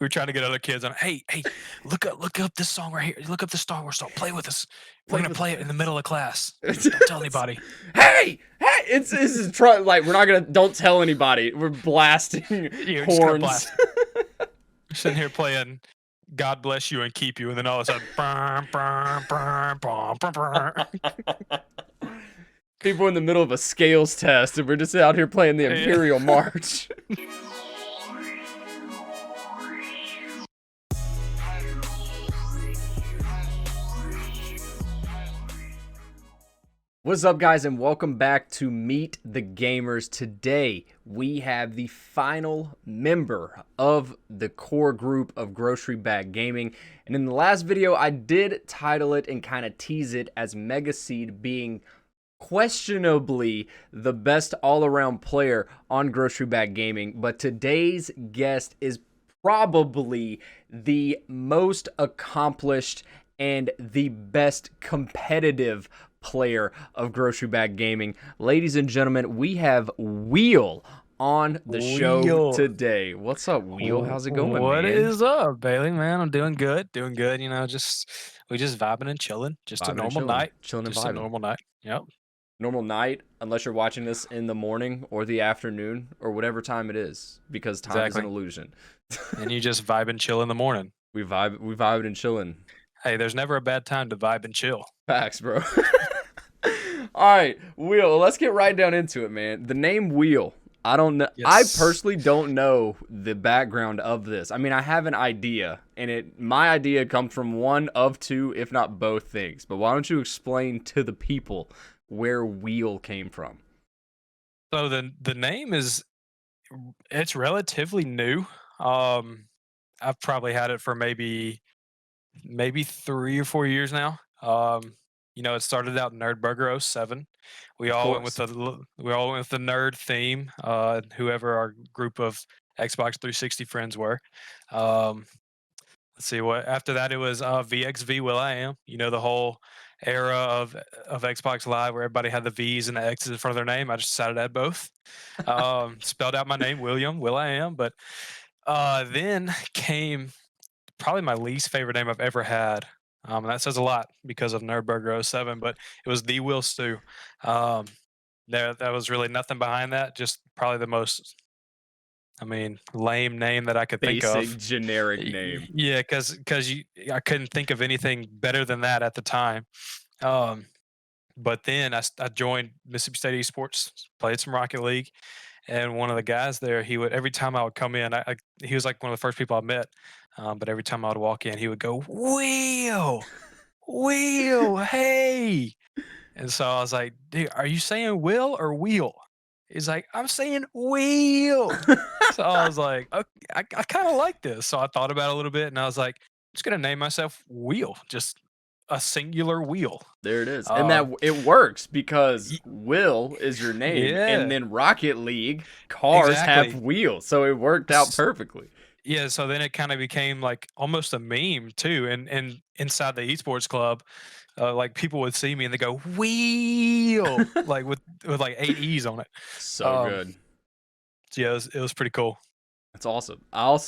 were trying to get other kids on. Hey, look up this song right here. Look up this Star Wars song. Play with us. We're Play gonna with play it in the middle of class. it's, Don't tell anybody. hey, it's this is like we're not gonna don't tell anybody. We're blasting You're just gonna horns. blast. You're sitting here playing "God Bless You and Keep You," and then all of a sudden, People in the middle of a scales test, and we're just out here playing the Imperial March. What's up, guys, and welcome back to Meet the Gamers. Today, we have the final member of the core group of Grocery Bag Gaming. And in the last video, I did title it and kind of tease it as Mega Seed being questionably the best all-around player on Grocery Bag Gaming. But today's guest is probably the most accomplished and the best competitive player of Grocery Bag Gaming. Ladies and gentlemen, we have Wheel on the show today. What's up, Wheel? How's it going, What man? is up, Bailey? Man, I'm doing good. You know, we just vibing and chilling. Just Vibing a and normal chilling. night. Chilling and Just a vibing. normal night. Yep. Normal night, unless you're watching this in the morning or the afternoon or whatever time it is, because time is an illusion. And you just vibe and chill in the morning. We vibed and chilling. Hey, there's never a bad time to vibe and chill. Facts, bro. All right, Wheel, let's get right down into it, man. The name Wheel, I don't know. Yes. I personally don't know the background of this. I mean, I have an idea, and my idea comes from one of two, if not both things. But why don't you explain to the people where Wheel came from? So the name it's relatively new. I've probably had it for maybe 3 or 4 years now. You know, it started out Nerdburger '07. We Of all went with course. the nerd theme. Whoever our group of Xbox 360 friends were. Let's see what after that it was VXV Will I Am. You know, the whole era of Xbox Live where everybody had the V's and the X's in front of their name. I just decided to add both. Spelled out my name, William, Will I Am. But then came probably my least favorite name I've ever had. And that says a lot because of Nerdburger '07, but it was The Will Stew. Um, that was really nothing behind that, just probably the most, lame name that I could think Basic, of. generic name. Yeah, because I couldn't think of anything better than that at the time. Um, but then I joined Mississippi State Esports, played some Rocket League, and one of the guys there, he would every time I would come in, he was like one of the first people I met. But every time I would walk in, he would go, Wheel, hey. And so I was like, dude, are you saying Will or Wheel? He's like, I'm saying Wheel. So I was like, okay, I kind of like this. So I thought about it a little bit, and I was like, I'm just gonna name myself Wheel, just a singular wheel. There it is. And that it works because Will is your name, Yeah, and then Rocket League cars exactly. have wheels, so it worked out perfectly. Yeah, so then it kind of became like almost a meme too, and inside the esports club, like people would see me and they go wheel, like with like 8 E's on it. So good. So yeah, it was pretty cool. That's awesome. I'm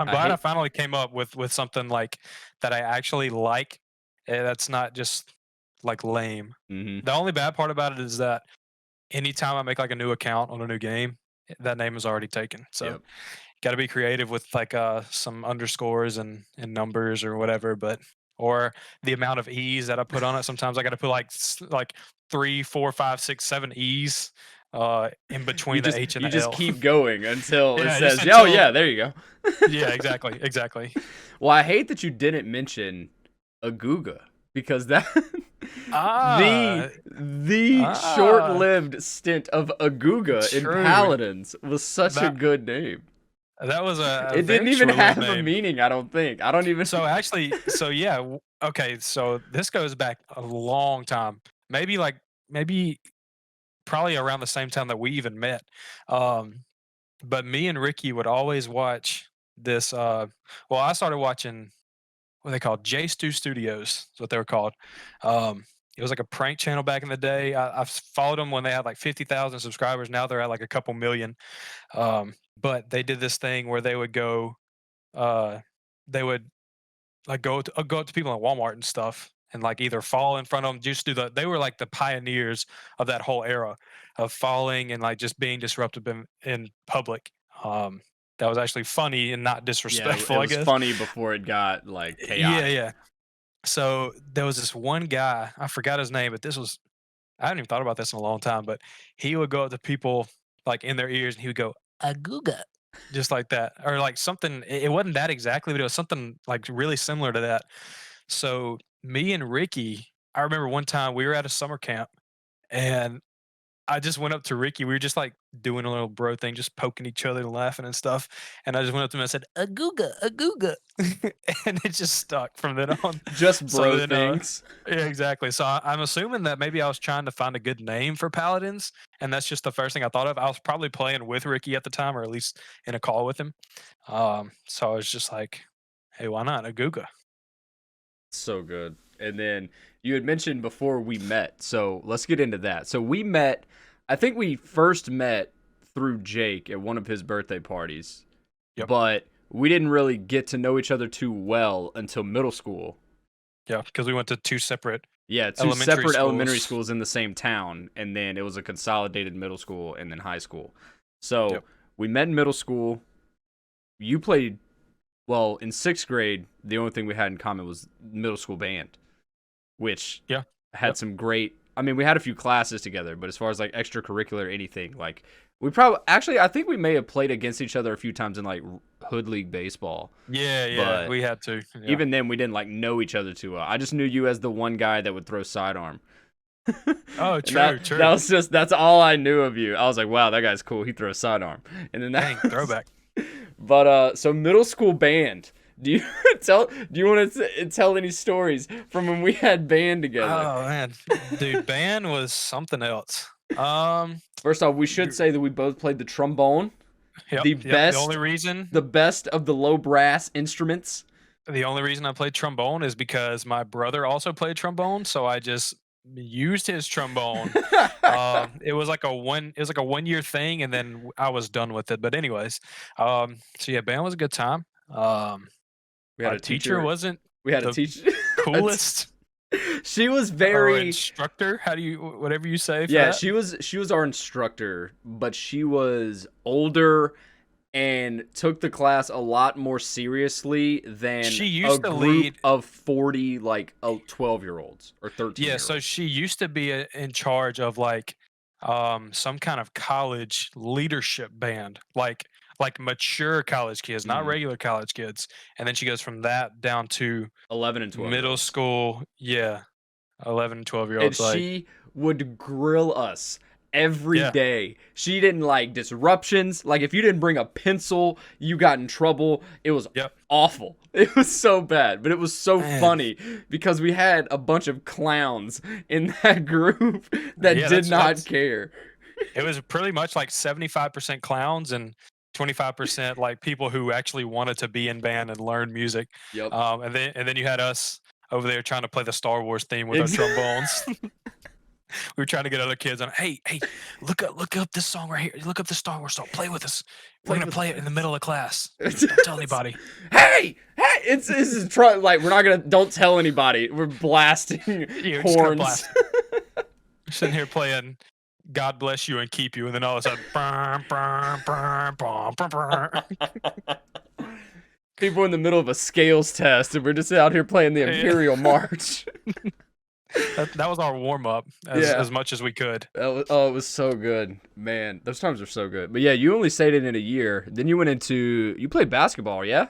glad I finally came up with something like that I actually like. That's not just like lame. Mm-hmm. The only bad part about it is that anytime I make like a new account on a new game, that name is already taken. So. Yep. Got to be creative with like some underscores and numbers or whatever, or the amount of E's that I put on it. Sometimes I got to put like 3, 4, 5, 6, 7 E's in between the H and the L. You just keep going until it says, until, "Oh yeah, there you go." Yeah, exactly. Well, I hate that you didn't mention Aguga because that the short-lived stint of Aguga in Paladins was such a good name. That was it didn't even have a meaning, I don't think. I don't even. So actually, yeah, okay. So this goes back a long time. Maybe probably around the same time that we even met. But me and Ricky would always watch this. Well, I started watching what they called J Stu Studios. Is what they were called. It was like a prank channel back in the day. I followed them when they had like 50,000 subscribers. Now they're at like a couple million. But they did this thing where they would go uh, they would like go up to people in Walmart and stuff, and like either fall in front of them, just do the. They were like the pioneers of that whole era of falling and like just being disruptive in public. That was actually funny and not Yeah, disrespectful, it I was guess. funny before it got like Yeah, chaotic. yeah. So there was this one guy, I forgot his name, but this was I hadn't even thought about this in a long time, but he would go up to people like in their ears and he would go, Aguga, just like that. Or like something, it wasn't that exactly, but it was something like really similar to that. So me and Ricky, I remember one time we were at a summer camp and I just went up to Ricky. We were just like doing a little bro thing, just poking each other and laughing and stuff. And I just went up to him and I said, Aguga, Aguga. And it just stuck from then on. Just So bro then, things. yeah, exactly. So I'm assuming that maybe I was trying to find a good name for Paladins. And that's just the first thing I thought of. I was probably playing with Ricky at the time, or at least in a call with him. So I was just like, hey, why not Aguga? So good. And then you had mentioned before we met, so let's get into that. So we met, I think we first met through Jake at one of his birthday parties, Yep. but we didn't really get to know each other too well until middle school. Yeah. Because we went to two separate Yeah, two elementary separate elementary schools. schools in the same town, and then it was a consolidated middle school and then high school. So Yep. we met in middle school. You played, well, in sixth grade, the only thing we had in common was middle school band, which Yeah. had Yep. some great. I mean, we had a few classes together, but as far as like extracurricular anything, like we probably actually I think we may have played against each other a few times in like hood league baseball, Yeah. Yeah. but We had to. Yeah. even then we didn't like know each other too well. I just knew you as the one guy that would throw sidearm. Oh, And true. that True. was just that's all I knew of you. I was like, wow, that guy's cool. He throws sidearm. And then Dang. that was, Throwback. but so middle school band. Do you do you want to tell any stories from when we had band together? Oh man, dude, band was something else. Um, First off, we should you say that we both played the trombone, yep, the yep. best of the low brass instruments. The only reason I played trombone is because my brother also played trombone, so I just used his trombone. It was like a 1 year thing, and then I was done with it. But anyways, so yeah, band was a good time. we had Our a teacher teacher. wasn't We had a the teacher. coolest, She was or very. instructor. How do you whatever you say for Yeah, that? she was our instructor, but she was older and took the class a lot more seriously than She a used to group lead. of 40 like 12-year-olds or Yeah, so 13-year-olds. she used to be in charge of like some kind of college leadership band, like mature college kids, not Mhm. regular college kids. And then she goes from that down to 11 and middle 12-year-olds. school, yeah, 11 and 12 year And olds like she would grill us every yeah, day. She didn't like disruptions. Like if you didn't bring a pencil, you got in trouble. It was yep. awful. It was so bad, but it was so Man. funny because we had a bunch of clowns in that group that Yeah, did not that's care. it was pretty much like 75% clowns and 25% like people who actually wanted to be in band and learn music. Yep. And then you had us over there trying to play the Star Wars theme with our Ex- trombones. We were trying to get other kids on. Hey, look up this song right here. Look up the Star Wars song. Play with us. We're Play gonna with play it in the us. middle of class. Don't tell anybody. Hey, like we're not gonna don't tell anybody. We're blasting You're just gonna horns. blast. We're sitting here playing "God Bless You and Keep You," and then all of a sudden, brr, brr, brr, brr, brr, brr. People in the middle of a scales test, and we're just out here playing the Yeah. Imperial March. That was our warm up Yeah. as much as we could. Oh, it was so good, man. Those times were so good. But yeah, you only stayed in a year. Then you played basketball, yeah?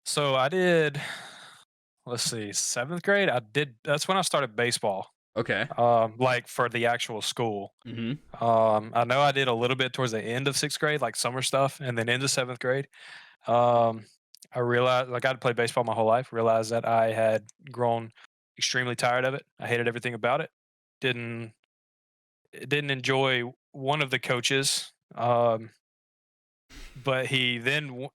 So I did. Let's see, seventh grade. I did. That's when I started baseball. Okay. Like for the actual school. Mm-hmm. I know I did a little bit towards the end of sixth grade, like summer stuff, and then into seventh grade. Um, I realized, like, I'd played baseball my whole life. Realized that I had grown extremely tired of it. I hated everything about it. Didn't didn't enjoy one of the coaches. But he then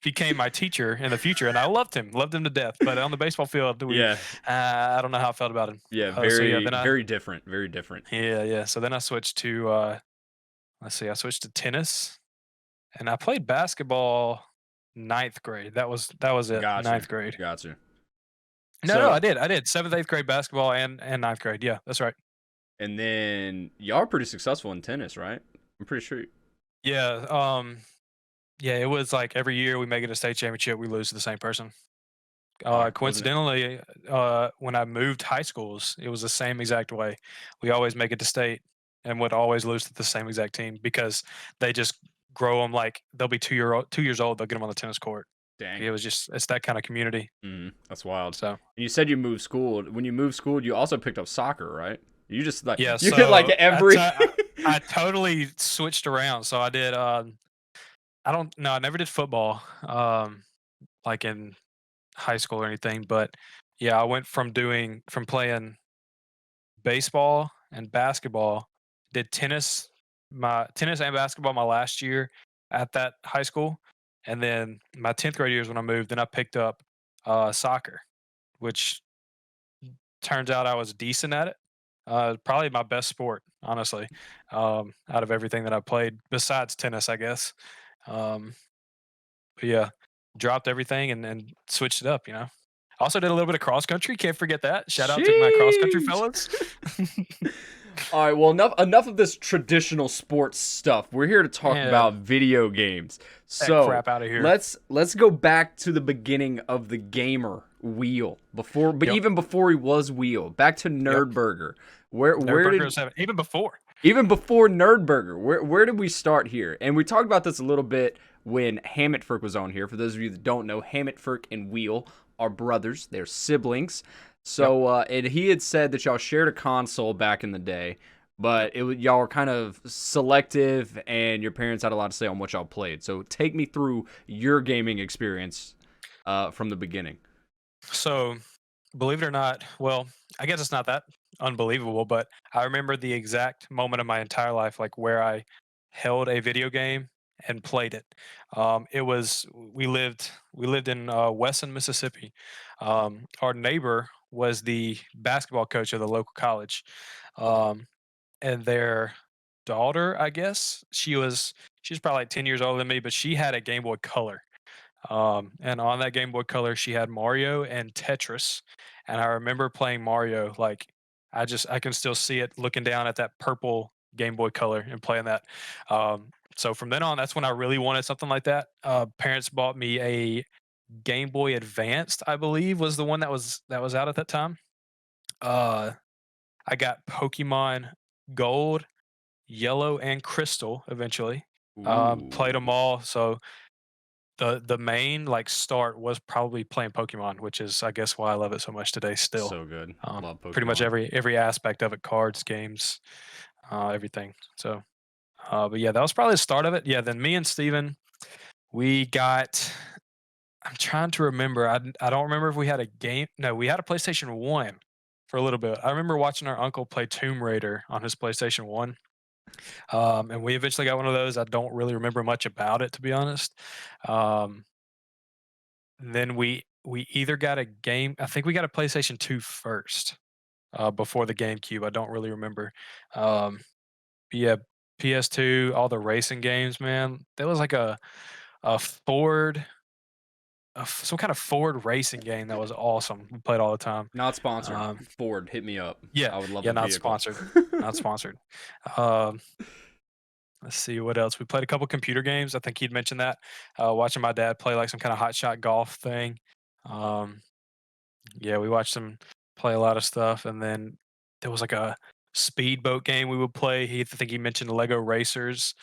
became my teacher in the future, and I loved him to death. But on the baseball field, Yeah. I don't know how I felt about him. Yeah. So yeah, Very, then very different. Very different. yeah. So then I switched to let's see, I switched to tennis, and I played basketball ninth grade. That was it, Got you. ninth grade. Got you. No, no, So, I did 7th, 8th grade basketball and ninth grade. Yeah, that's right. and then y'all are pretty successful in tennis, right? I'm pretty sure. Yeah, yeah, it was like every year we make it a state championship, we lose to the same person. Wasn't it? Coincidentally, when I moved high schools, it was the same exact way. We always make it to state and would always lose to the same exact team because they just grow them like they'll be 2 years old, they'll get them on the tennis court. Dang. It's that kind of community. That's wild. So And you said you moved school. When you moved school, you also picked up soccer, right? You just like yeah, you hit like so every. I totally switched around. So I did. I don't. No, I never did football. Like in high school or anything, but yeah, I went from playing baseball and basketball, did tennis and basketball my last year at that high school, and then my 10th grade years when I moved, then I picked up soccer, which turns out I was decent at it. Probably my best sport, honestly, out of everything that I played besides tennis, I guess. Um, but yeah, dropped everything and switched it up. Also did a little bit of cross country. Can't forget that. Shout out to my cross country Sheesh. fellas. All right, well, enough of this traditional sports stuff. We're here to talk Yeah, about video games. that So crap out of here. let's go back to the beginning of the gamer wheel but Yep, even before he was wheel, back to yep. Nerdburger. Where Nerdburger did 07, even before. even before Nerdburger, where did we start here? And we talked about this a little bit when Hammett was on here. For those of you that don't know, Hammett and Wheel are brothers. They're siblings. Yep. So and he had said that y'all shared a console back in the day, but y'all were kind of selective, and your parents had a lot to say on what y'all played. So take me through your gaming experience from the beginning. So, believe it or not, well, I guess it's not that unbelievable, but I remember the exact moment of my entire life, like where I held a video game and played it. It was we lived in Wesson, Mississippi. Our neighbor was the basketball coach of the local college, um, and their daughter, I guess she was probably like 10 years older than me, but she had a Game Boy Color. And on that Game Boy Color, she had Mario and Tetris. And I remember playing Mario, like I can still see it looking down at that purple Game Boy Color and playing that. So from then on, that's when I really wanted something like that. Parents bought me a Game Boy Advanced, I believe, was the one that was out at that time. Uh, I got Pokemon Gold, Yellow, and Crystal eventually. Played them Ooh, all. So the main, like, start was probably playing Pokemon, which is, I guess, why I love it so much today still. so good. Love Pretty much Pokemon. every aspect of it, cards, games, everything. So, but yeah, that was probably the start of it. Yeah, then me and Steven, we got I'm trying to remember. I don't remember if we had a game. No, we had a PlayStation 1 for a little bit. I remember watching our uncle play Tomb Raider on his PlayStation 1. And we eventually got one of those. I don't really remember much about it, to be honest. Um, then we either got a game. I think we got a PlayStation 2 first, before the GameCube. I don't really remember. Um, yeah, PS2, all the racing games, man. There was like a Ford, some kind of Ford racing game that was awesome. We played all the time. Not sponsored. Um, Ford, hit me up. yeah, I would love yeah, a not vehicle. sponsored, not sponsored. Um, let's see what else. We played a couple computer games. I think he'd mentioned that. Watching my dad play like some kind of hot shot golf thing. Um, yeah, we watched him play a lot of stuff, and then there was like a speedboat game we would play. I think he mentioned Lego Racers.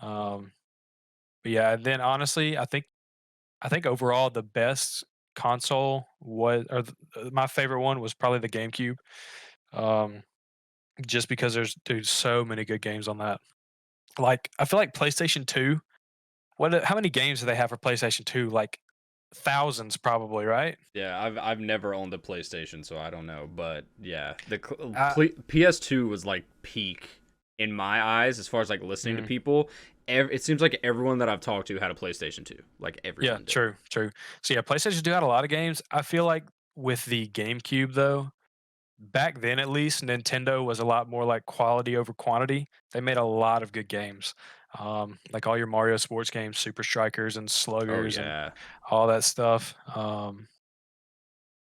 Um, but yeah, and then honestly, I think overall the best console was, or my favorite one was probably the GameCube. Um, just because there's dude so many good games on that. Like I feel like PlayStation 2. How many games do they have for PlayStation 2? Like thousands, probably, right? Yeah, I've never owned a PlayStation, so I don't know. But yeah, Uh, PS2 was like peak in my eyes as far as like listening to mm, people. It seems like everyone that I've talked to had a PlayStation 2. Like yeah, everyone did. true, true. So yeah, PlayStation 2 had a lot of games. I feel like with the GameCube though, back then at least, Nintendo was a lot more like quality over quantity. They made a lot of good games. like all your Mario sports games, Super Strikers and Oh Sluggers and yeah. all that stuff.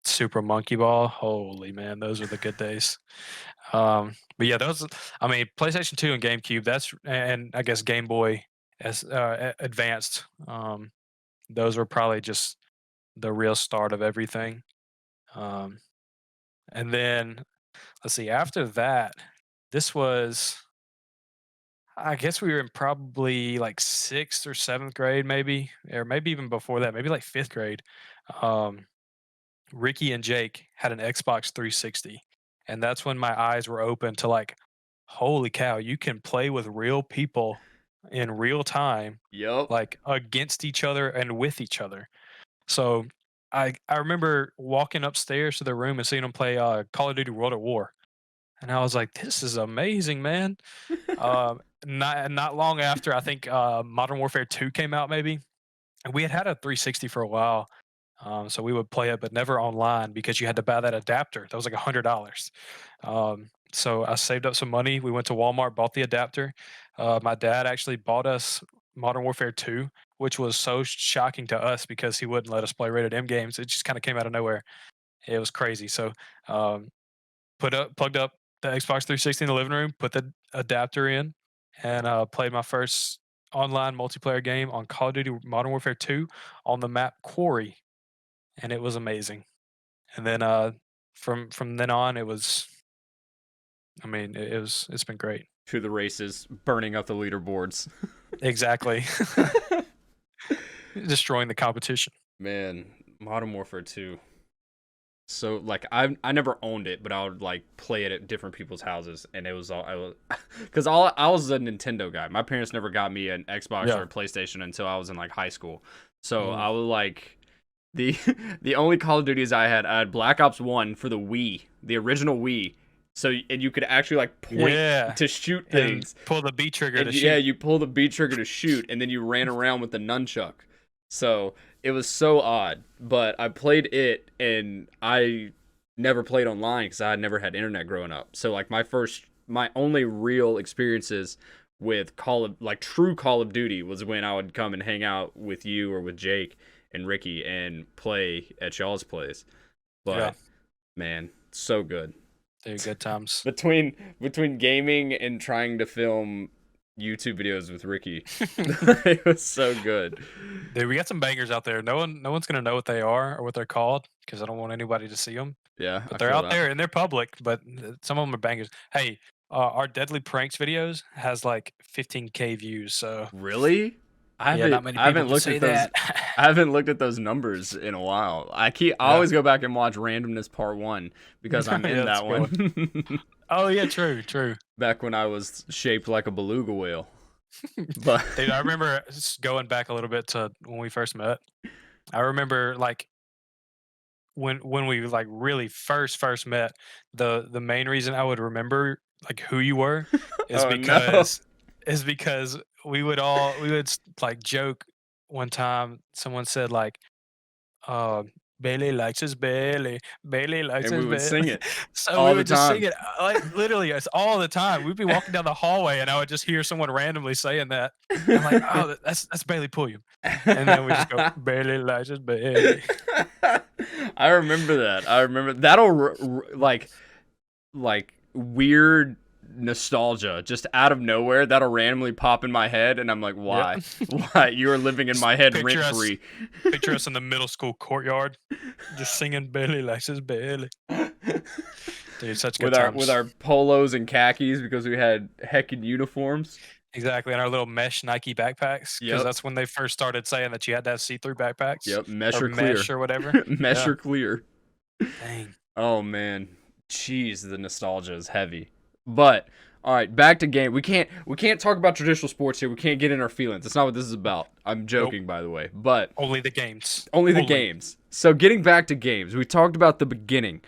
Super Monkey Ball. Holy man, those are the good days. But yeah, those. I mean, PlayStation 2 and GameCube. And I guess Game Boy as advanced. Those were probably just the real start of everything. Um, and then let's see. After that, this was. I guess we were in probably like sixth or seventh grade, maybe, or maybe even before that, maybe like fifth grade. Um, Ricky and Jake had an Xbox 360, and that's when my eyes were open to like, holy cow, you can play with real people in real time, Yep. like against each other and with each other. So I remember walking upstairs to their room and seeing them play Call of Duty World at War, and I was like, this is amazing, man. Not long after, I think Modern Warfare 2 came out, maybe, and we had a 360 for a while. So we would play it, but never online because you had to buy that adapter. That was like $100. So I saved up some money. We went to Walmart, bought the adapter. My dad actually bought us Modern Warfare 2, which was so shocking to us because he wouldn't let us play rated M games. It just kind of came out of nowhere. It was crazy. So um, plugged up the Xbox 360 in the living room, put the adapter in, and played my first online multiplayer game on Call of Duty Modern Warfare 2 on the map Quarry, and it was amazing. And then from then on, it was. I mean, it's been great. To the races, burning up the leaderboards. Exactly, destroying the competition. Man, Modern Warfare 2. So like I never owned it, but I would like play it at different people's houses, and it was all I was because all I was a Nintendo guy. My parents never got me an Xbox or Yeah. a PlayStation until I was in like high school. So Mm. I was like the the only Call of Duties I had Black Ops 1 for the Wii, the original Wii. So and you could actually like point Yeah, to shoot and things, pull the B trigger to and yeah, shoot. you pull the B trigger to shoot, and then you ran around with the nunchuck. So it was so odd, but I played it, and I never played online because I had never had internet growing up. So like my only real experiences with true Call of Duty was when I would come and hang out with you or with Jake and Ricky and play at y'all's place. Yeah, But man, so good. they're good times. Between gaming and trying to film YouTube videos with Ricky. It was so good. Dude, we got some bangers out there. No one's gonna know what they are or what they're called because I don't want anybody to see them. Yeah, I But they're feel out that. there and they're public. But some of them are bangers. Hey, our Deadly Pranks videos has like 15K views. So Really? yeah, not many I people haven't can looked say at those. that. I haven't looked at those numbers in a while. I Yeah, always go back and watch Randomness Part 1 because I'm in yeah, that's that a good one. one. Oh yeah, true, true. Back when I was shaped like a beluga whale. But Dude, I remember just going back a little bit to when we first met. I remember like when we like really first met, the main reason I would remember like who you were is oh no. because we would like joke one time someone said like uh Bailey likes his Bailey. Bailey likes And we his would Bailey. sing it So we all the would just sing time. it like literally it's all the time. We'd be walking down the hallway and I would just hear someone randomly saying that. I'm like, oh, that's Bailey Pulliam. And then we just go, Bailey likes his Bailey. I remember that. I remember like weird nostalgia just out of nowhere that'll randomly pop in my head, and I'm like, Yeah. why? Why? You are living in Just my head picture rent us free. picture us in the middle school courtyard, just singing Bailey likes his Bailey. Dude, such good With times. our polos and khakis because we had heckin' uniforms. Exactly, and our little mesh Nike backpacks, because Yep. that's when they first started saying that you had to have see-through backpacks Yep. Mesh or or clear. mesh or whatever. Mesh Yeah. or clear. Dang. Oh man, jeez, the nostalgia is heavy. But all right, back to game. We can't talk about traditional sports here. We can't get in our feelings. That's not what this is about. I'm Nope. joking, by the way. But Only the games. only the Only. games. So getting back to games, we talked about the beginning.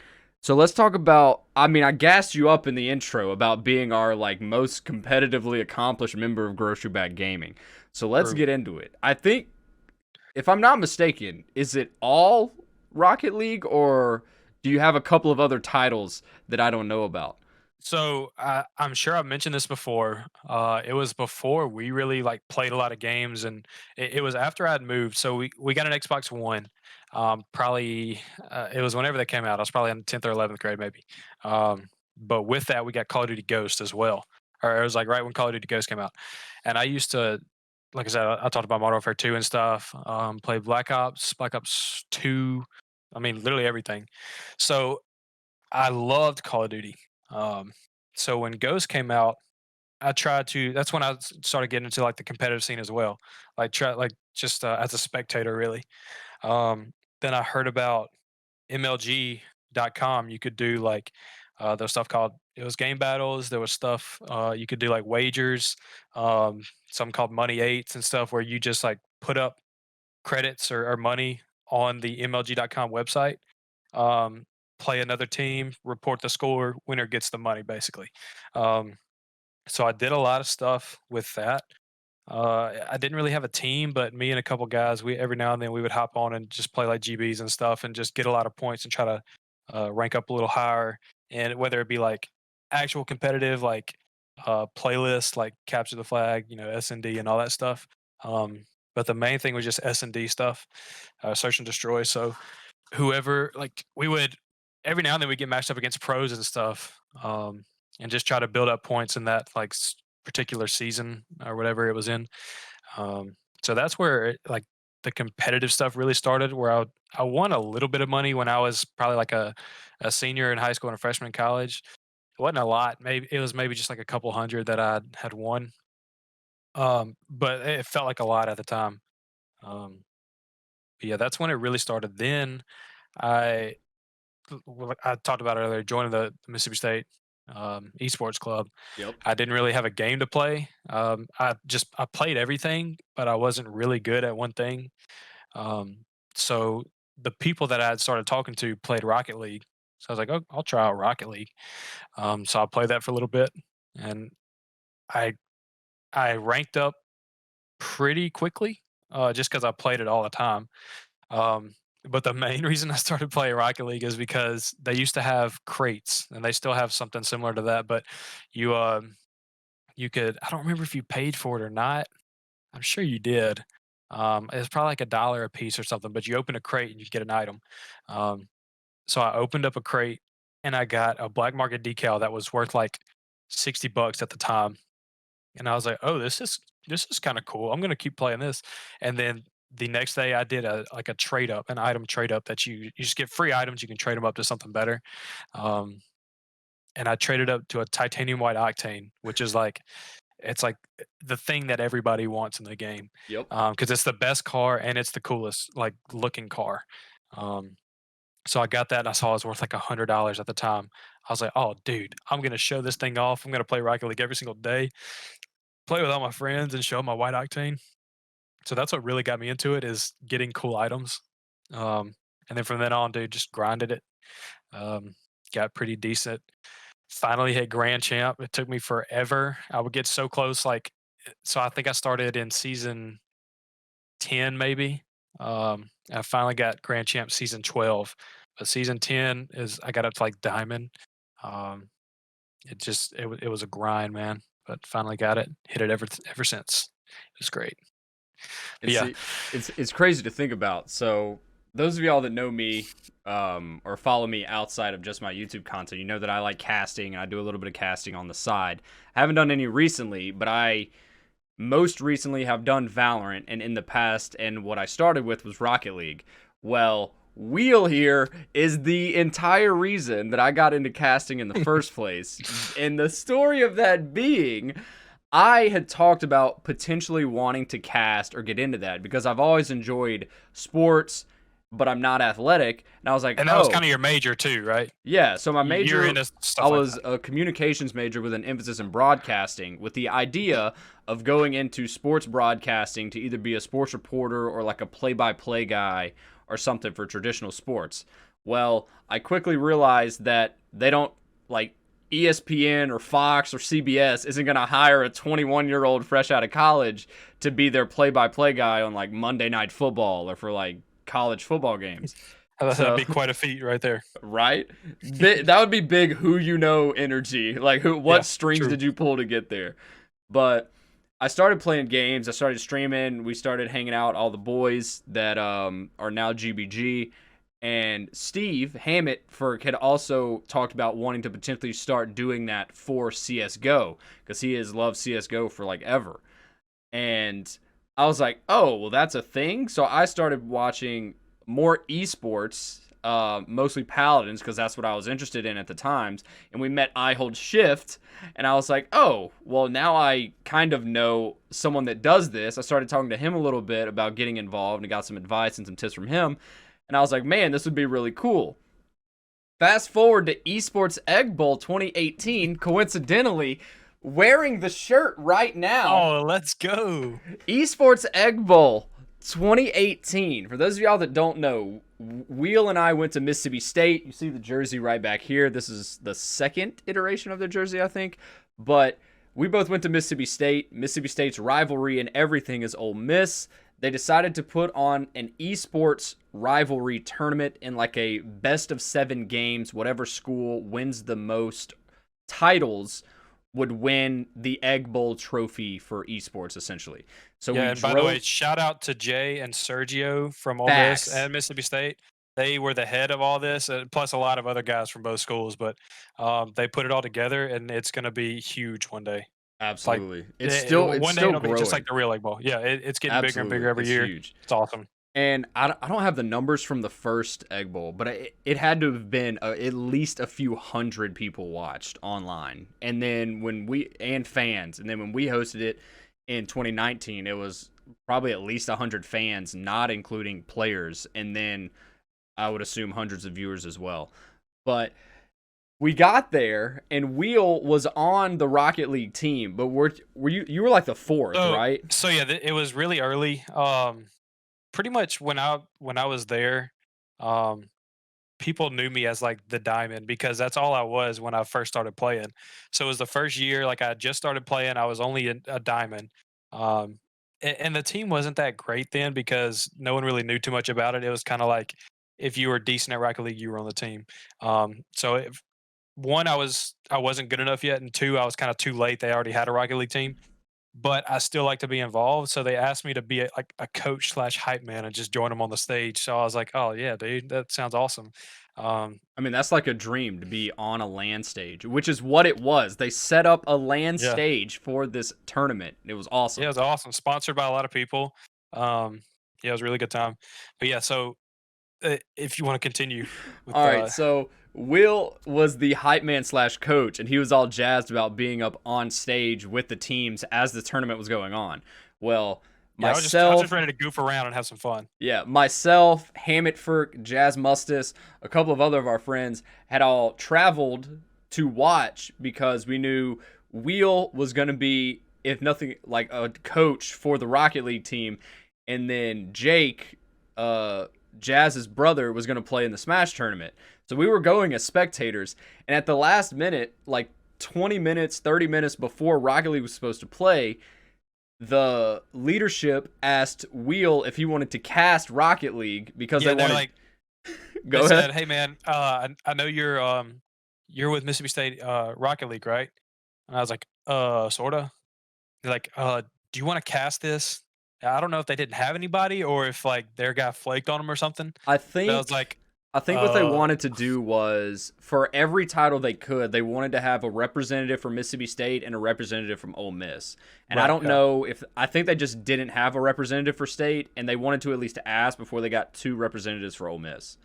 So let's talk about. I mean, I gassed you up in the intro about being our like most competitively accomplished member of Grocery Bag Gaming. So let's True. get into it. I think, if I'm not mistaken, is it all Rocket League, or do you have a couple of other titles that I don't know about? So I'm sure I've mentioned this before. It was before we really like played a lot of games, and it was after I'd moved. So we got an Xbox One. Probably it was whenever they came out. I was probably in 10th or 11th grade, maybe. But with that, we got Call of Duty Ghost as well. Or it was like right when Call of Duty Ghost came out, and I used to, like I said, I talked about Modern Warfare 2 and stuff. Played Black Ops 2. I mean, literally everything. So I loved Call of Duty. Um, so when Ghost came out, I tried to. That's when I started getting into like the competitive scene as well. Like try like just as a spectator, really. Then I heard about MLG.com. You could do like there's stuff called it was game battles. There was stuff you could do like wagers, some called money eights and stuff where you just like put up credits or money on the MLG.com website, um, play another team, report the score, winner gets the money basically. Um, so I did a lot of stuff with that. I didn't really have a team, but me and a couple guys, we every now and then we would hop on and just play like GBs and stuff, and just get a lot of points and try to rank up a little higher. And whether it be like actual competitive, like playlists, like capture the flag, SND and all that stuff. But the main thing was just S&D stuff, search and destroy. So whoever like we would every now and then we get matched up against pros and stuff, and just try to build up points in that like particular season or whatever it was in. So that's where like the competitive stuff really started. Where I won a little bit of money when I was probably like a senior in high school and a freshman in college. It wasn't a lot. Maybe it was maybe just like a couple hundred that I had won. But it felt like a lot at the time. Um, but yeah, that's when it really started. Then I like I talked about earlier, joining the Mississippi State esports club. Yep. I didn't really have a game to play. I played everything, but I wasn't really good at one thing. So the people that I had started talking to played Rocket League. So I was like, oh, I'll try out Rocket League. So I played that for a little bit, and I I ranked up pretty quickly, just because I played it all the time. Um, but the main reason I started playing Rocket League is because they used to have crates, and they still have something similar to that. But you you could I don't remember if you paid for it or not. I'm sure you did. It was probably like $1 a piece or something. But you open a crate and you get an item. Um, so I opened up a crate and I got a black market decal that was worth like $60 at the time. And I was like, "Oh, this is kinda cool. I'm gonna keep playing this." And then the next day, I did a trade up, an item trade up that you just get free items, you can trade them up to something better. Um, and I traded up to a titanium white octane, which is like it's like the thing that everybody wants in the game, Yep. because it's the best car and it's the coolest, like, looking car. Um, so I got that and I saw it was worth like $100 at the time. I was like, "Oh, dude, I'm gonna show this thing off. I'm gonna play Rocket League every single day." Play with all my friends and show 'em my white octane. So that's what really got me into it is getting cool items. Um, and then from then on, dude, just grinded it. Um, got pretty decent. Finally hit grand champ. It took me forever. I would get so close, like, so I think I started in season 10, maybe. I finally got grand champ season 12, but season 10 is I got up to like diamond. Um, it was a grind, man. But finally got it. Hit it ever since. It was great. And But yeah, see, it's crazy to think about. So those of y'all that know me, or follow me outside of just my YouTube content, you know that I like casting and I do a little bit of casting on the side. I haven't done any recently, but I most recently have done Valorant, and in the past, and what I started with was Rocket League. Well, Wheel here is the entire reason that I got into casting in the first place. And the story of that being, I had talked about potentially wanting to cast or get into that because I've always enjoyed sports, but I'm not athletic. And I was like, and that was oh, kinda your major too, right? yeah. So my You're major, into I stuff like was that. a communications major with an emphasis in broadcasting, with the idea of going into sports broadcasting to either be a sports reporter or like a play-by-play guy or something for traditional sports. Well, I quickly realized that they don't like ESPN or Fox or CBS isn't going to hire a 21-year-old fresh out of college to be their play-by-play guy on like Monday Night Football or for like college football games. That'd So, be quite a feat right there. right? That would be big who you know energy. Like what Yeah, strings true. did you pull to get there? But I started playing games, I started streaming, we started hanging out all the boys that are now GBG. And Steve Hammett had also talked about wanting to potentially start doing that for CS:GO because he has loved CS:GO for like ever. And I was like, oh, well, that's a thing. So I started watching more esports, mostly Paladins, because that's what I was interested in at the times. And we met I Hold Shift, and I was like, oh, well, now I kind of know someone that does this. I started talking to him a little bit about getting involved and got some advice and some tips from him. And I was like, man, this would be really cool. Fast forward to Esports Egg Bowl 2018, coincidentally, wearing the shirt right now. Oh, let's go. Esports Egg Bowl 2018. For those of y'all that don't know, Wheel and I went to Mississippi State. You see the jersey right back here. This is the second iteration of the jersey, I think. But we both went to Mississippi State. Mississippi State's rivalry and everything is Ole Miss. They decided to put on an esports rivalry tournament in like a best of 7 games. Whatever school wins the most titles would win the Egg Bowl trophy for esports, essentially. So Yeah, we and by the way, drove shout out to Jay and Sergio from Ole Miss facts. and Mississippi State. They were the head of all this, plus a lot of other guys from both schools. But they put it all together, and it's going to be huge one day. Like Absolutely. It's one day still it'll be just like growing. the real Egg Bowl. Yeah, it's getting bigger and bigger Absolutely. every It's year. huge. It's awesome. And I don't have the numbers from the first Egg Bowl, but it had to have been at least a few hundred people watched online. And then fans, and then when we hosted it in 2019, it was probably at least 100 fans, not including players, and then I would assume hundreds of viewers as well. But we got there, and Wheel was on the Rocket League team, but were you were like the fourth, So right? so yeah, it was really early. Pretty much when I was there, um, people knew me as like the diamond because that's all I was when I first started playing. So it was the first year, like I just started playing, I was only a diamond. Um, and the team wasn't that great then because no one really knew too much about it. It was kind of like if you were decent at Rocket League, you were on the team. So one, I wasn't good enough yet, and two, I was kind of too late. They already had a Rocket League team, but I still like to be involved. So they asked me to be like a coach slash hype man and just join them on the stage. So I was like, oh yeah, dude, that sounds awesome. Um, I mean, that's like a dream to be on a LAN stage, which is what it was. They set up a LAN yeah, stage for this tournament. It was yeah, it awesome. was awesome. Sponsored by a lot of people. Yeah, it was a really good time. But yeah, so if you want to continue with All right, so Will was the hype man slash coach, and he was all jazzed about being up on stage with the teams as the tournament was going on. Well, yeah, I was just myself, ready to goof around and have some fun. yeah, myself, Hammett Jazz Mustis, a couple of other of our friends had all traveled to watch because we knew Wheel was going to be, if nothing, like a coach for the Rocket League team, and then Jake, Jazz's brother, was going to play in the Smash tournament. So we were going as spectators, and at the last minute, like 20 minutes, 30 minutes before Rocket League was supposed to play, the leadership asked Wheel if he wanted to cast Rocket League because Yeah, they they're wanted. like they Go ahead. said, "Hey man, I know you're with Mississippi State Rocket League, right?" And I was like, sorta." They're like, do you want to cast this?" I don't know if they didn't have anybody or if like their guy flaked on them or something. I But I was think like, I think what they uh, wanted to do was for every title they could, they wanted to have a representative from Mississippi State and a representative from Ole Miss. And I right, don't yeah. know if I think they just didn't have a representative for State, and they wanted to at least ask before they got 2 representatives for Ole Miss.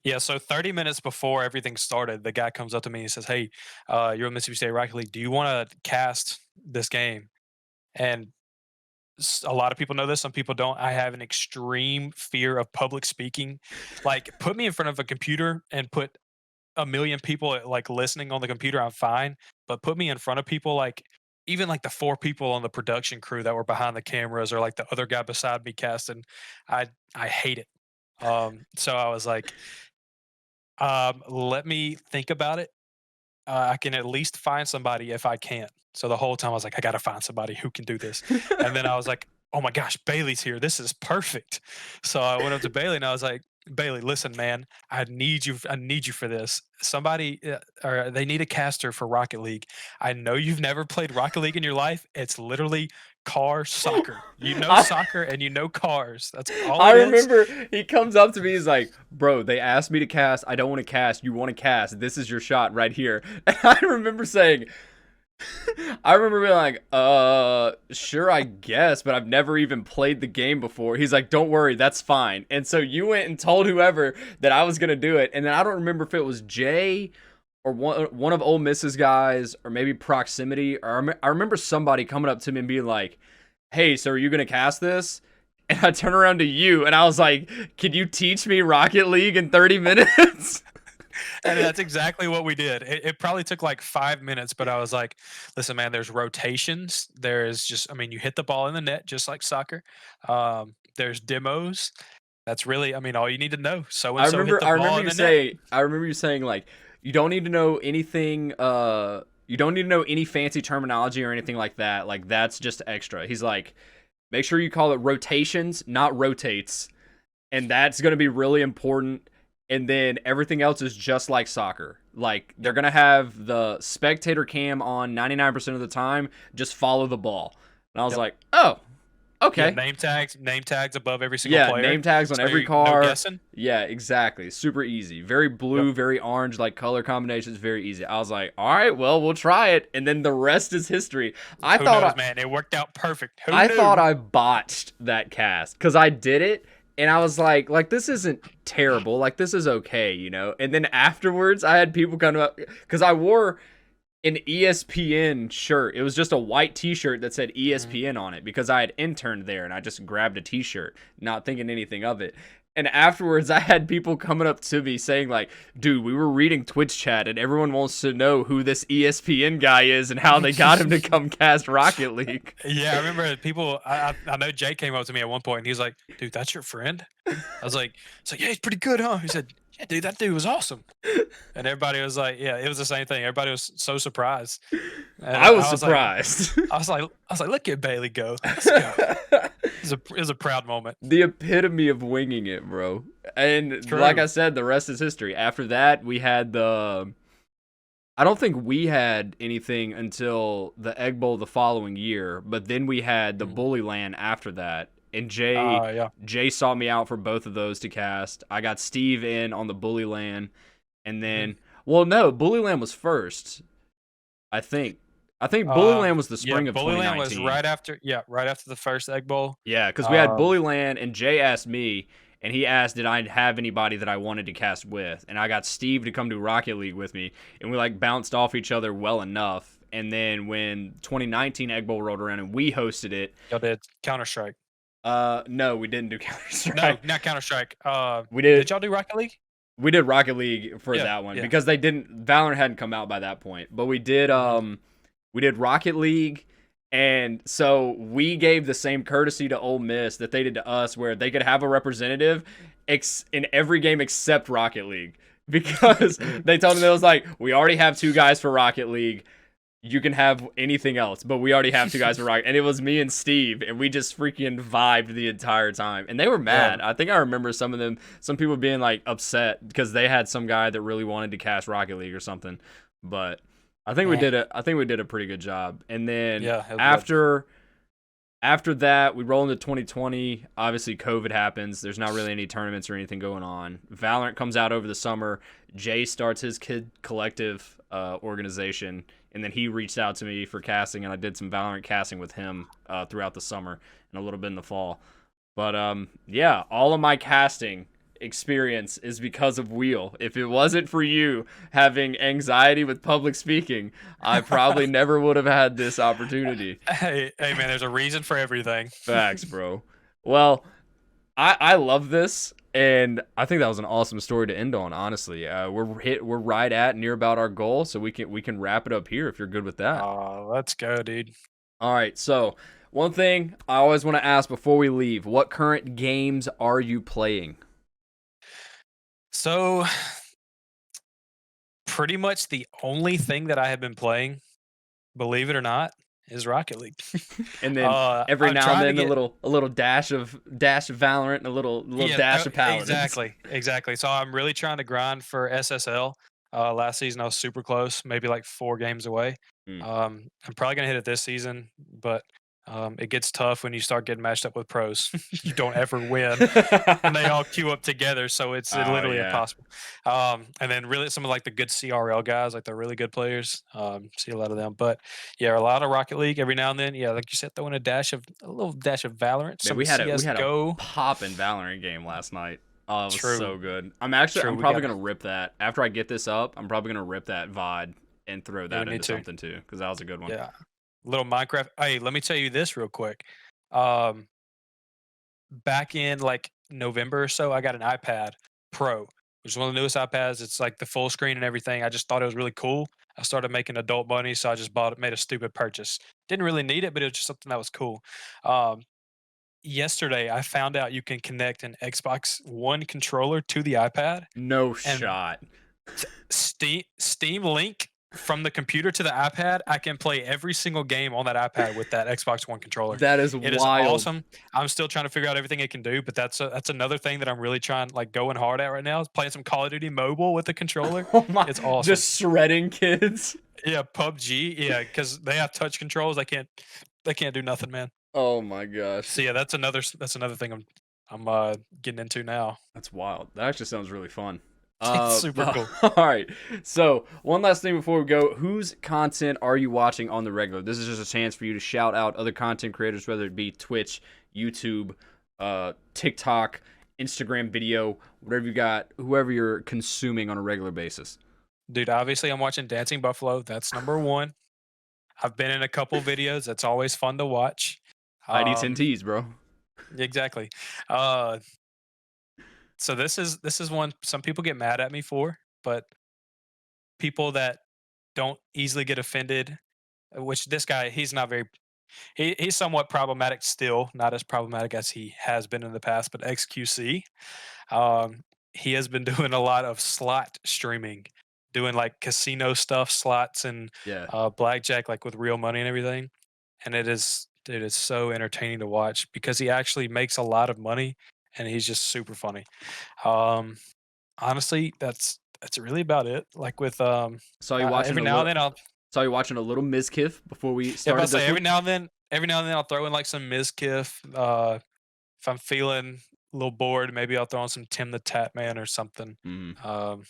Yeah, so 30 minutes before everything started, the guy comes up to me and says, "Hey, you're with Mississippi State Rocket League. Do you want to cast this game?" And a lot of people know this, some people don't. I have an extreme fear of public speaking. Like, put me in front of a computer and put a million people like listening on the computer, I'm fine. But put me in front of people, like even like the 4 people on the production crew that were behind the cameras, or like the other guy beside me casting, I hate it. So I was like, let me think about it. I can at least find somebody if I can't. So the whole time I was like, I gotta find somebody who can do this. And then I was like, oh my gosh, Bailey's here. This is perfect. So I went up to Bailey and I was like, Bailey, listen, man, I need you for this. Somebody, or they need a caster for Rocket League. I know you've never played Rocket League in your life. It's literally car soccer. You know I soccer and you know cars. That's all I it is. remember he comes up to me, he's like, "Bro, they asked me to cast. I don't want to cast. You want to cast. This is your shot right here." And I remember saying, I remember being like, sure, I guess, but I've never even played the game before. He's like, don't worry, that's fine. And so you went and told whoever that I was gonna do it, and then I don't remember if it was Jay or one of Ole Miss's guys, or maybe Proximity, or I remember somebody coming up to me and being like, "Hey, so are you gonna cast this?" And I turn around to you, and I was like, "Can you teach me Rocket League in 30 minutes?" And that's exactly what we did. It probably took like 5 minutes, but I was like, listen, man, there's rotations. There's just, I mean, you hit the ball in the net just like soccer. There's demos. That's really, I mean, all you need to know. So and so hit the I ball remember in you the net. saying I remember you saying like you don't need to know anything you don't need to know any fancy terminology or anything like that. Like that's just extra. He's like, make sure you call it rotations, not rotates. And that's gonna be really important. And then everything else is just like soccer. Like they're gonna have the spectator cam on 99% of the time, just follow the ball. And I was Yep. like, oh, Yeah, okay. name tags above every single Yeah, player. name tags on So every no car. guessing. Yeah, exactly. Super easy. Very Yep. blue, very orange, like color combinations, very easy. I was like, all right, well, we'll try it. And then the rest is history. I Who thought knows, I man? It worked out perfect. Who I thought knew? I botched that cast because I did it and I was like this isn't terrible. Like this is okay, you know? And then afterwards I had people come up because I wore an ESPN shirt. It was just a white t-shirt that said Mhm. ESPN on it because I had interned there and I just grabbed a t-shirt, not thinking anything of it. And afterwards I had people coming up to me saying like, "Dude, we were reading Twitch chat and everyone wants to know who this ESPN guy is and how they got him to come cast Rocket League." Yeah, I remember people. I know Jake came up to me at one point and he was like, "Dude, that's your friend?" I was like, "So yeah, he's pretty good, huh?" He said, "Yeah, dude, that dude was awesome." And everybody was like, "Yeah, it was the same thing." Everybody was so surprised, and I was I was like, surprised. "Look at Bailey go. Let's go." It was a proud moment. The epitome of winging it, bro. And like I True. said, the rest is history. After that, we had the I don't think we had anything until the Egg Bowl the following year, but then we had the Mhm. Bully Land after that. And Yeah. Jay sought me out for both of those to cast. I got Steve in on the Bully Land, and Mhm. then well, no, Bully Land was first. I think. I think Bully Land was the Yeah, spring of Bullyland was 2019. right after the first Egg Bowl. Yeah, because we had Um, Bully Land, and Jay asked me, and he asked, did I have anybody that I wanted to cast with? And I got Steve to come to Rocket League with me, and we like bounced off each other well enough. And then when 2019 Egg Bowl rolled around and we hosted it, y'all did Counter Strike. no, we didn't do Counter No, Strike. not Counter Strike. We Did did y'all do Rocket League? we did Rocket League for Yeah, that one yeah. because they didn't Valorant hadn't come out by that point. But Mhm. we did Rocket League, and so we gave the same courtesy to Ole Miss that they did to us, where they could have a representative in every game except Rocket League because they told them it was like, we already have two guys for Rocket League. You can have anything else, but we already have two guys for Rocket. And it was me and Steve, and we just freaking vibed the entire time. And they were Yeah. mad. I think I remember some people being like upset because they had some guy that really wanted to cast Rocket League or something. But Eh, I think we did a pretty good job. And then yeah, it was good. after that, we roll into 2020. Obviously, COVID happens. There's not really any tournaments or anything going on. Valorant comes out over the summer. Jay starts his Kid Collective organization, and then he reached out to me for casting, and I did some Valorant casting with him throughout the summer and a little bit in the fall. But yeah, all of my casting experience is because of Wheel. If it wasn't for you having anxiety with public speaking, I probably never would have had this opportunity. Hey, man, there's a reason for everything. Facts, bro. Well, I love this, and I think that was an awesome story to end on. Honestly, we're right at near about our goal, so we can wrap it up here if you're good with that. Let's go, dude. All right. So one thing I always want to ask before we leave: what current games are you playing? So, pretty much the only thing that I have been playing, believe it or not. is Rocket League. And then every I'm now and trying to then get a little dash of Valorant and a little yeah, dash of Paladins. exactly. So I'm really trying to grind for SSL. Last season I was super close, maybe like 4 games away. Mm. I'm probably gonna hit it this season, but it gets tough when you start getting matched up with pros. You don't ever win, and they all queue up together, so it's Oh literally yeah. impossible. And then really some of like the good CRL guys, like the really good players, see a lot of them. But yeah, a lot of Rocket League every now and then. Yeah, like you said, throw in a little dash of Valorant, Man, some we had a CS:GO. poppin' Valorant game last night. Oh, it was True, so good. true. I'm We probably got gonna rip that after I get this up. I'm probably gonna rip that VOD and throw yeah, we that need into to. something too, because that was a good one. Yeah, little Minecraft. Hey, let me tell you this real quick. Um, Back in like November or so, I got an iPad Pro, which is one of the newest iPads. It's like the full screen and everything. I just thought it was really cool. I started making adult money, so I just bought it, made a stupid purchase. Didn't really need it, but it was just something that was cool. Um, Yesterday, I found out you can connect an Xbox One controller to the iPad No and shot. Steam Link from the computer to the iPad. I can play every single game on that iPad with that Xbox One controller. That is It is wild. awesome. I'm still trying to figure out everything it can do, but that's another thing that I'm really trying like going hard at right now is playing some Call of Duty Mobile with the controller. Oh my! It's awesome. Just shredding kids. Yeah, PUBG. Yeah, because they have touch controls. They can't do nothing, man. Oh my gosh. So yeah, that's another thing I'm getting into now. That's wild. That actually sounds really fun. It's super cool. All right. So, one last thing before we go. Whose content are you watching on the regular? This is just a chance for you to shout out other content creators, whether it be Twitch, YouTube, TikTok, Instagram video, whatever you got, whoever you're consuming on a regular basis. Dude, obviously I'm watching Dancing Buffalo. That's number one. I've been in a couple videos. That's always fun to watch. ID 10 Um, T's, bro. exactly. Uh, so this is one some people get mad at me for, but people that don't easily get offended, which this guy he's not very he's somewhat problematic still, not as problematic as he has been in the past, but XQC, um, he has been doing a lot of slot streaming, doing like casino stuff, slots and Yeah. blackjack, like with real money and everything. And it is so entertaining to watch because he actually makes a lot of money and he's just super funny. Um, Honestly, that's really about it. Like with Saw you watching every a now and little then I'll saw you watching a little Mizkif before we yeah, but I started say this one. every now and then I'll throw in like some Mizkif. If I'm feeling a little bored, maybe I'll throw on some Tim the Tap Man or something. Mhm.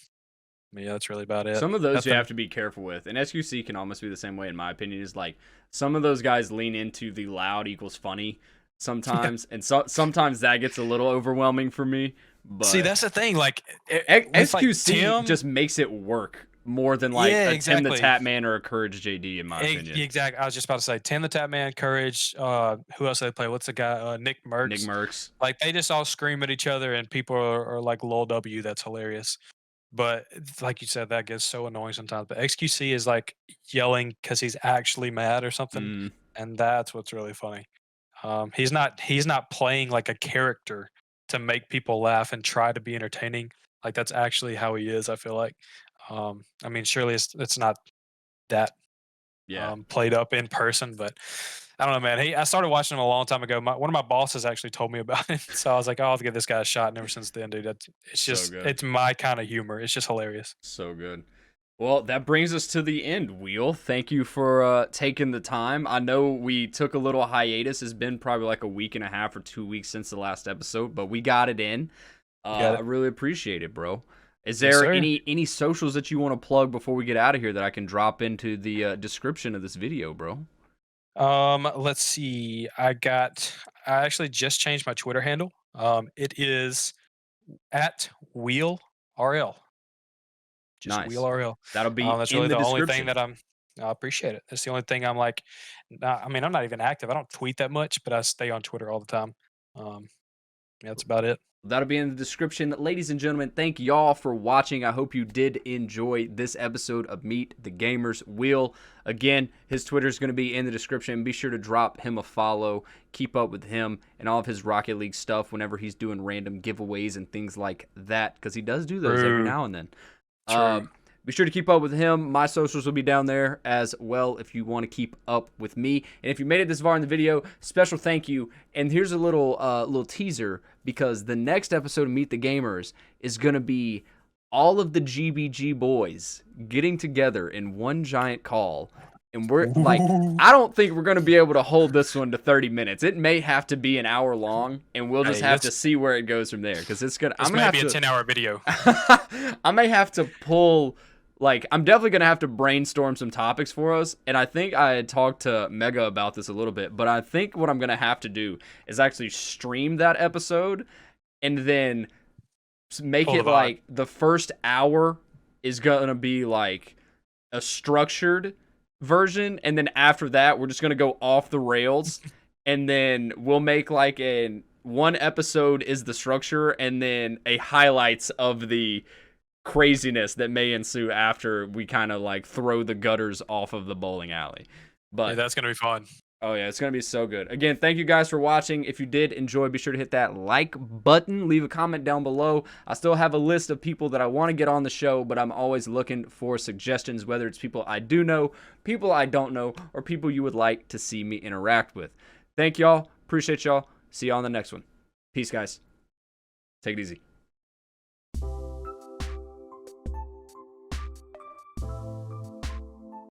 Yeah, that's really about it. Some of those you Nothing. have to be careful with, and SQC can almost be the same way in my opinion. Is like some of those guys lean into the loud equals funny Yeah. sometimes, and sometimes that gets a little overwhelming for me. See, But that's the thing. Like with like XQC Tim, just makes it work more than like yeah, a Tim the exactly. Tap Man or a Courage JD, in my opinion. Exactly. I was just about to say Tim the Tap Man, Courage. Who else they play? What's the guy? Nick Nick Merckx. Merckx. Like they just all scream at each other, and people are like lol W. That's hilarious. But like you said, that gets so annoying sometimes. But XQC is like yelling because he's actually mad or something, Mm, and that's what's really funny. He's not playing like a character to make people laugh and try to be entertaining. Like that's actually how he is. I feel like. I mean, surely it's not that yeah. played up in person, but I don't know, man. I started watching him a long time ago. One of my bosses actually told me about it, so I was like, oh, I'll give this guy a shot. And ever since then, dude, it's So just good. it's my kind of humor. It's just hilarious. So good. Well, that brings us to the end, Wheel. Thank you for taking the time. I know we took a little hiatus. It's been probably like a week and a half or 2 weeks since the last episode, but we got it in. Got I it. really appreciate it, bro. Is Yes, there sir. any socials that you want to plug before we get out of here that I can drop into the description of this video, bro? Let's see. I actually just changed my Twitter handle. It is at Wheel RL. Just Wheel Nice. RL. That'll be That's in really the the only thing description. that I appreciate it. That's the only thing I'm like. I mean, I'm not even active. I don't tweet that much, but I stay on Twitter all the time. Um, yeah, that's about it. That'll be in the description. Ladies and gentlemen, thank y'all for watching. I hope you did enjoy this episode of Meet the Gamers. Will, again, his Twitter is going to be in the description. Be sure to drop him a follow. Keep up with him and all of his Rocket League stuff whenever he's doing random giveaways and things like that, because he does do those every True. now and then. Uh, True. Be sure to keep up with him. My socials will be down there as well if you want to keep up with me. And if you made it this far in the video, special thank you. And here's a little teaser, because the next episode of Meet the Gamers is going to be all of the GBG boys getting together in one giant call. And we're like, I don't think we're going to be able to hold this one to 30 minutes. It may have to be an hour long, and we'll just have to see where it goes from there. Because it's going to, I'm going to have to. This may be a 10-hour video. I may have to pull, like, I'm definitely going to have to brainstorm some topics for us. And I think I had talked to Mega about this a little bit, but I think what I'm going to have to do is actually stream that episode and then make it like the first hour is going to be like a structured version, and then after that we're just gonna go off the rails, and then we'll make like one episode is the structure, and then a highlights of the craziness that may ensue after we kind of like throw the gutters off of the bowling alley. But yeah, that's gonna be fun. Oh yeah, it's going to be so good. Again, thank you guys for watching. If you did enjoy, be sure to hit that like button. Leave a comment down below. I still have a list of people that I want to get on the show, but I'm always looking for suggestions, whether it's people I do know, people I don't know, or people you would like to see me interact with. Thank y'all. Appreciate y'all. See y'all on the next one. Peace, guys. Take it easy.